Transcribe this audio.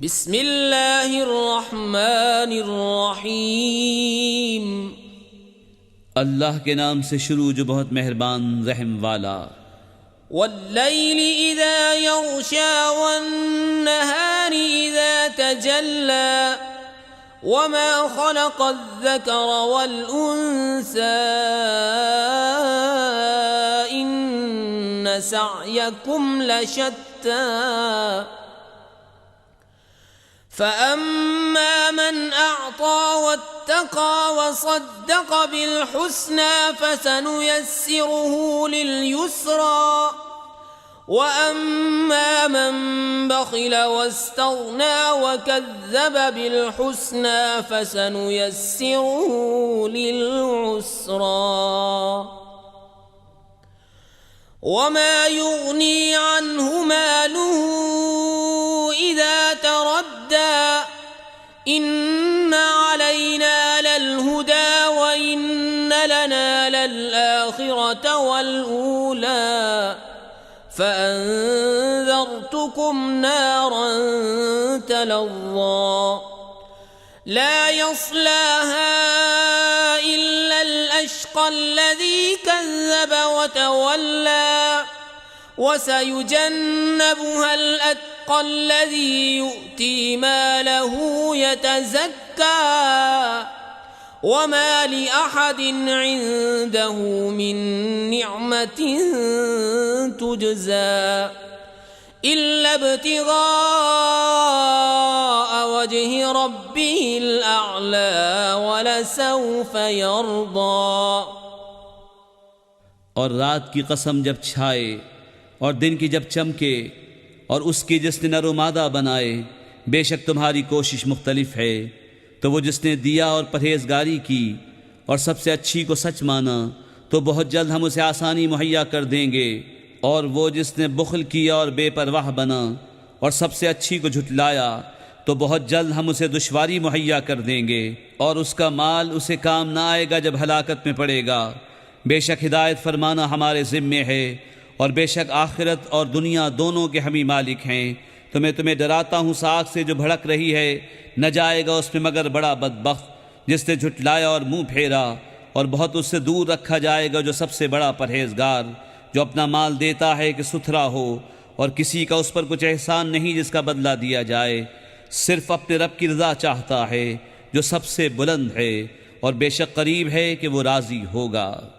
बिस्मिल्लाहिर्रहमानिर्रहीम। अल्लाह के नाम से शुरू जो बहुत मेहरबान रहम वाला। वल्लैलि इज़ा यग़शा वन्नहारि इज़ा तजल्ला वमा खलक़ज़-ज़करा वल-उन्सा इन्न सअयकुम लशत्ता फ़अम्मा मन अअता वत्तक़ा वसद्दक़ बिल-हुस्ना फ़सनुयस्सिरुहु लिल-युस्रा वअम्मा मन बख़िल वस्तग़ना वकज़्ज़ब बिल-हुस्ना फ़सनुयस्सिरुहु लिल-उस्रा वमा युग़नी अन्हु मालुहु इज़ा तरद्दा इन्न अलैना लल-हुदा व इन्न लना लल-आखिरता वल-ऊला फ़अन्ज़रतुकुम नारन तलज़्ज़ा ला यस्लाहा इल्ला अल-अश्क़ा अल्लज़ी कज़्ज़ब वतवल्ला वसयुजन्नबुहा अल-अत्क़ा अल्लज़ी यु'ती मालहु यतज़क्का वमा लिअहदिन इन्दहु मिन निअमतिन तुजज़ा इल्ला इब्तिग़ाअ वजहि रब्बिहिल अअला वलसौफ़ यर्दा। और रात की कसम जब छाए और दिन की जब चमके और उसकी जिसने नर व मादा बनाए, बेशक तुम्हारी कोशिश मुख्तलिफ है। तो वो जिसने दिया और परहेजगारी की और सबसे अच्छी को सच माना तो बहुत जल्द हम उसे आसानी मुहैया कर देंगे। और वो जिसने बुख्ल किया और बेपरवाह बना और सबसे अच्छी को झुटलाया तो बहुत जल्द हम उसे दुश्वारी मुहैया कर देंगे और उसका माल उसे काम ना आएगा जब हलाकत में पड़ेगा। बेशक हिदायत फरमाना हमारे ज़िम्मे है और बेशक आखिरत और दुनिया दोनों के हम ही मालिक हैं। तो मैं तुम्हें डराता हूँ साग से जो भड़क रही है, न जाएगा उसमें मगर बड़ा बदबख्त जिसने झुटलाया और मुँह फेरा, और बहुत उससे दूर रखा जाएगा जो सबसे बड़ा परहेजगार, जो अपना माल देता है कि सुथरा हो और किसी का उस पर कुछ एहसान नहीं जिसका बदला दिया जाए, सिर्फ अपने रब की रज़ा चाहता है जो सबसे बुलंद है और बेशक करीब है कि वो राज़ी होगा।